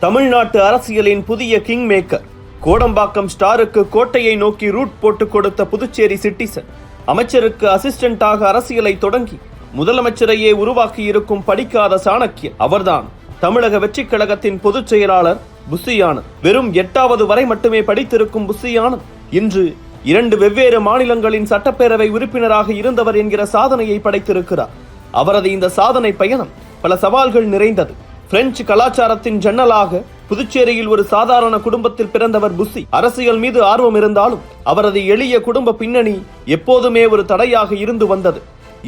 தமிழ்நாட்டு அரசியலின் புதிய கிங் மேக்கர். கோடம்பாக்கம் ஸ்டாருக்கு கோட்டையை நோக்கி ரூட் போட்டு கொடுத்த புதுச்சேரி சிட்டிசன். அமைச்சருக்கு அசிஸ்டண்டாக அரசியலை தொடங்கி முதலமைச்சரையே உருவாக்கி இருக்கும் படிக்காத சாணக்கியன் அவர்தான் தமிழக வெற்றி கழகத்தின் பொதுச் செயலாளர் புஸ்ஸி ஆனந்த். வெறும் 8வது வரை மட்டுமே படித்திருக்கும் புஸ்ஸி ஆனந்த் இன்று 2 வெவ்வேறு மாநிலங்களின் சட்டப்பேரவை உறுப்பினராக இருந்தவர் என்கிற சாதனையை படைத்திருக்கிறார். அவரது இந்த சாதனை பயணம் பல சவால்கள் நிறைந்தது. பிரெஞ்சு கலாச்சாரத்தின் ஜன்னலாக புதுச்சேரியில் ஒரு சாதாரண குடும்பத்தில் பிறந்தவர் புஸ்ஸி. அரசியல் மீது ஆர்வம் இருந்தாலும் அவரது எளிய குடும்ப பின்னணி எப்போதுமே ஒரு தடையாக இருந்து வந்தது.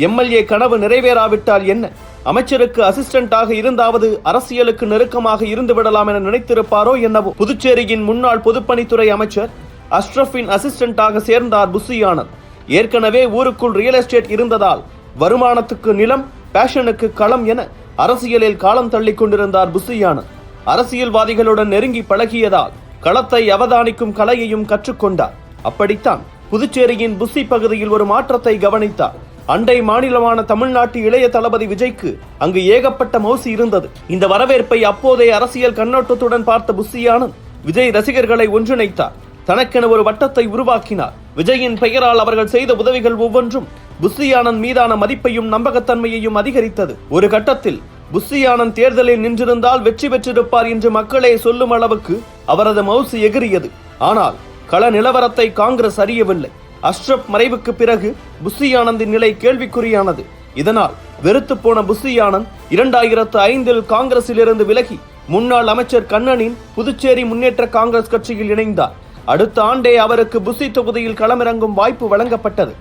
எம்எல்ஏ கனவு நிறைவேறாவிட்டால் என்ன, அமைச்சருக்கு அசிஸ்டண்டாக இருந்தாவது அரசியலுக்கு நெருக்கமாக இருந்து விடலாம் என நினைத்திருப்பாரோ என்னவோ. புதுச்சேரியின் முன்னாள் பொதுப்பணித்துறை அமைச்சர் அஷ்ரஃபின் அசிஸ்டண்டாக சேர்ந்தார் புஸ்ஸி ஆனந்த். ஏற்கனவே ஊருக்குள் ரியல் எஸ்டேட் இருந்ததால் வருமானத்துக்கு நிலம், பேஷனுக்கு களம் என அரசியலில் காலம் தள்ளி கொண்டிருந்தார் புஸ்ஸி ஆனந்த். அரசியல்வாதிகளுடன் நெருங்கி பழகியதால் களத்தை அவதானிக்கும் கலையையும் கற்றுக்கொண்டார். அப்படித்தான் புதுச்சேரியின் புஸ்ஸி பகுதியில் ஒரு மாற்றத்தை கவனித்தார். அண்டை மாநிலமான தமிழ்நாட்டு இளைய தளபதி விஜய்க்கு அங்கு ஏகப்பட்ட மவுசு இருந்தது. இந்த வரவேற்பை அப்போதே அரசியல் கண்ணோட்டத்துடன் பார்த்த புஸ்ஸி ஆனந்த் விஜய் ரசிகர்களை ஒன்றிணைத்தார். தனக்கென ஒரு வட்டத்தை உருவாக்கினார். விஜயின் பெயரால் அவர்கள் செய்த உதவிகள் ஒவ்வொன்றும் புஸ்ஸி ஆனந்த் மீதான மதிப்பையும் நம்பகத்தன்மையையும் அதிகரித்தது. ஒரு கட்டத்தில் புஸ்ஸி ஆனந்த் தேர்தலில் நின்றிருந்தால் வெற்றி பெற்றிருப்பார் என்று மக்களே சொல்லும் அளவுக்கு அவரது மவுசு எகிரியது. ஆனால் கள நிலவரத்தை காங்கிரஸ் அறியவில்லை. அஷ்ரப் மறைவுக்கு பிறகு புஸ்ஸி ஆனந்தின் நிலை கேள்விக்குறியானது. இதனால் வெறுத்து போன புஸ்ஸி ஆனந்த் 2005இல் காங்கிரஸில் இருந்து விலகி முன்னாள் அமைச்சர் கண்ணனின் புதுச்சேரி முன்னேற்ற காங்கிரஸ் கட்சியில் இணைந்தார். அடுத்த ஆண்டே அவருக்கு புஸ்ஸி தொகுதியில் களமிறங்கும் வாய்ப்பு வழங்கப்பட்டது.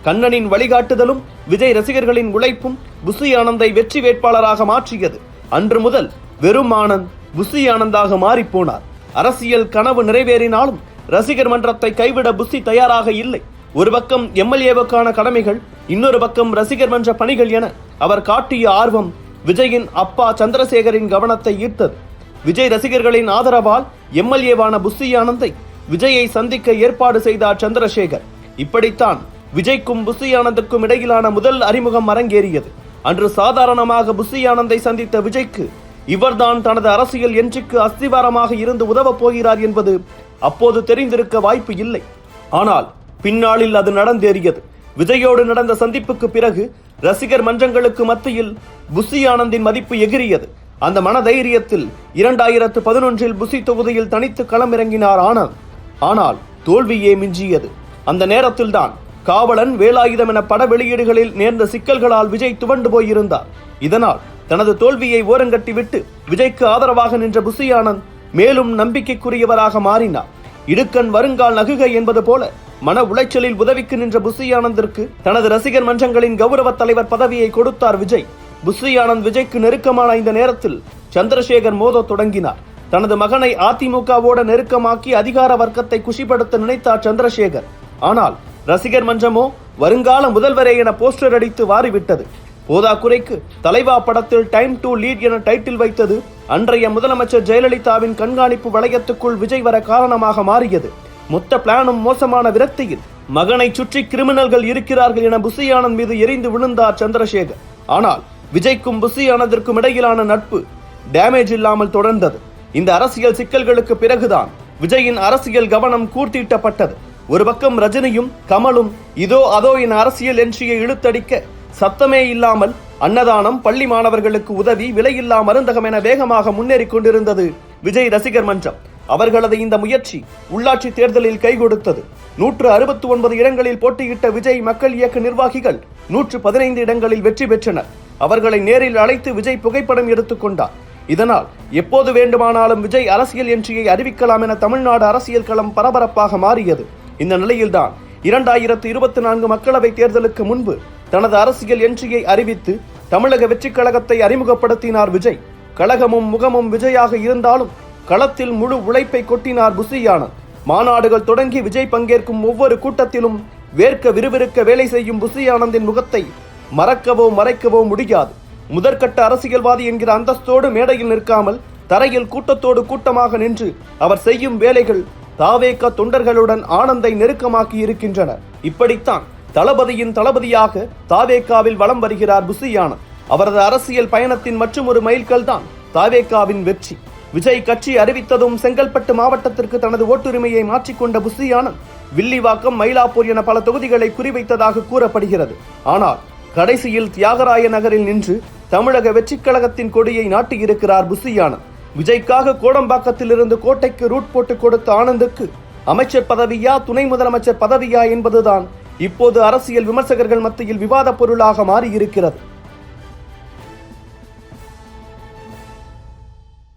கண்ணனின் வழிகாட்டுதலும் விஜய் ரசிகர்களின் உழைப்பும் புஸ்ஸி ஆனந்தை வெற்றி வேட்பாளராக மாற்றியது. அன்று முதல் வெறும் ஆனந்த் புஸ்ஸி ஆனந்தாக மாறிப்போனார். அரசியல் கனவு நிறைவேறினாலும் ரசிகர் மன்றத்தை கைவிட புஸ்ஸி தயாராக இல்லை. ஒரு பக்கம் எம்எல்ஏவுக்கான கடமைகள், இன்னொரு பக்கம் ரசிகர் மன்ற பணிகள் என அவர் காட்டிய ஆர்வம் விஜயின் அப்பா சந்திரசேகரின் கவனத்தை ஈர்த்தது. விஜய் ரசிகர்களின் ஆதரவால் எம்எல்ஏவான புஸ்ஸி ஆனந்தை விஜயை சந்திக்க ஏற்பாடு செய்தார் சந்திரசேகர். இப்படித்தான் விஜய்க்கும் புஸ்ஸி ஆனந்துக்கும் இடையிலான முதல் அறிமுகம் அரங்கேறியது. அன்று சாதாரணமாக புஸ்ஸி ஆனந்தை சந்தித்த விஜய்க்கு இவர்தான் தனது அரசியல் என்ட்ரிக்கு அஸ்திவாரமாக இருந்து உதவப் போகிறார் என்பது அப்போது தெரிந்திருக்க வாய்ப்பு இல்லை. ஆனால் பின்னாளில் அது நடந்தேறியது. விஜயோடு நடந்த சந்திப்புக்கு பிறகு ரசிகர் மன்றங்களுக்கு மத்தியில் புஸ்ஸி ஆனந்தின் மதிப்பு எகிரியது. அந்த மனதைரியத்தில் 2011இல் புஸ்ஸி தொகுதியில் தனித்து களமிறங்கினார் ஆனந்த். ஆனால் தோல்வியே மிஞ்சியது. அந்த நேரத்தில்தான் காவலன், வேலாயுதம் என பட வெளியீடுகளில் நேர்ந்த சிக்கல்களால் விஜய் துவண்டு போயிருந்தார். இதனால் தனது தோல்வியை ஓரங்கட்டிவிட்டு விஜய்க்கு ஆதரவாக நின்ற புஸ்ஸி ஆனந்த் மேலும் நம்பிக்கைக்குரியவராக மாறினார். இடுக்கண் வருங்கால் நகுகை என்பது போல மன உளைச்சலில் உதவிக்கு நின்ற புஸ்ஸி ஆனந்திற்கு தனது ரசிகர் மன்றங்களின் கௌரவ தலைவர் பதவியை கொடுத்தார் விஜய். புஸ்ஸி ஆனந்த் விஜய்க்கு நெருக்கமான இந்த நேரத்தில் சந்திரசேகர் மோத தொடங்கினார். தனது மகனை அதிமுகவோடு நெருக்கமாக்கி அதிகார வர்க்கத்தை குஷிப்படுத்த நினைத்தார் சந்திரசேகர். ஆனால் ரசிகர் மன்றமோ வருங்கால முதல்வரே என போஸ்டர் அடித்து வாரிவிட்டது. போதாக்குறைக்கு தலைவா படத்தில் டைம் டு லீட் என டைட்டில் வைத்தது அன்றைய முதலமைச்சர் ஜெயலலிதாவின் கண்காணிப்பு வளையத்துக்குள் விஜய் வர காரணமாக மாறியது. மொத்த பிளானும் மோசமான விரக்தியில் மகனை சுற்றி கிரிமினல்கள் இருக்கிறார்கள் என புஸ்ஸி ஆனந்த் மீது எரிந்து விழுந்தார் சந்திரசேகர். ஆனால் விஜய்க்கும் புஸ்ஸி ஆனந்திற்கும் இடையிலான நட்பு டேமேஜ் இல்லாமல் தொடர்ந்தது. இந்த அரசியல் சிக்கல்களுக்கு பிறகுதான் விஜயின் அரசியல் கவனம் கூர்த்தீட்டப்பட்டது. ஒரு பக்கம் ரஜினியும் கமலும் இதோ அதோ என அரசியல் என்ட்ரியை இழுத்தடிக்க, சத்தமே இல்லாமல் அன்னதானம், பள்ளி மாணவர்களுக்கு உதவி, விலையில்லா மருந்தகம் என வேகமாக முன்னேறி கொண்டிருந்தது விஜய் ரசிகர் மன்றம். அவர்களது இந்த முயற்சி உள்ளாட்சி தேர்தலில் கை கொடுத்தது. 169 இடங்களில் போட்டியிட்ட விஜய் மக்கள் இயக்க நிர்வாகிகள் 115 இடங்களில் வெற்றி பெற்றனர். அவர்களை நேரில் அழைத்து விஜய் புகைப்படம் எடுத்துக்கொண்டார். இதனால் எப்போது வேண்டுமானாலும் விஜய் அரசியல் என்ட்ரியை அறிவிக்கலாம் என தமிழ்நாடு அரசியல் களம் பரபரப்பாக மாறியது. இந்த நிலையில்தான் 2024 மக்களவை தேர்தலுக்கு முன்பு தனது அரசியல் என்ட்ரியை அறிவித்து தமிழக வெற்றி கழகத்தை அறிமுகப்படுத்தினார் விஜய். கழகமும் முகமும் விஜயாக இருந்தாலும் களத்தில் முழு உழைப்பை கொட்டினார் புஸ்ஸி ஆனந்த். மாநாடுகள் தொடங்கி விஜய் பங்கேற்கும் ஒவ்வொரு கூட்டத்திலும் வேர்க்க விறுவிறுக்க வேலை செய்யும் புஸ்ஸி ஆனந்தின் முகத்தை மறக்கவோ மறைக்கவோ முடியாது. முதற்கட்ட அரசியல்வாதி என்கிற அந்தஸ்தோடு மேடையில் நிற்காமல் தரையில் கூட்டத்தோடு கூட்டமாக நின்று அவர் செய்யும் வேலைகள் தாவேக தொண்டர்களுடன் ஆனந்தை நெருக்கமாக்கி இருக்கின்றன. இப்படித்தான் தளபதியின் தளபதியாக தாவேகாவில் வலம் வருகிறார் புஸ்ஸி ஆனந்த். அவரது அரசியல் பயணத்தின் மற்றும் ஒரு மைல்கல் தான் தாவேகாவின் வெற்றி. விஜய் கட்சி அறிவித்ததும் செங்கல்பட்டு மாவட்டத்திற்கு தனது ஓட்டுரிமையை மாற்றிக்கொண்ட புசி ஆனந்த் வில்லிவாக்கம், மயிலாப்பூர் என பல தொகுதிகளை குறிவைத்ததாக கூறப்படுகிறது. ஆனால் கடைசியில் தியாகராய நகரில் நின்று தமிழக வெற்றிக் கழகத்தின் கொடியை நாட்டியிருக்கிறார் புசி ஆனந்த். விஜய்க்காக கோடம்பாக்கத்தில் இருந்து கோட்டைக்கு ரூட் போட்டு கொடுத்த ஆனந்துக்கு அமைச்சர் பதவியா, துணை முதலமைச்சர் பதவியா என்பதுதான் இப்போது அரசியல் விமர்சகர்கள் மத்தியில் விவாத பொருளாக மாறியிருக்கிறது.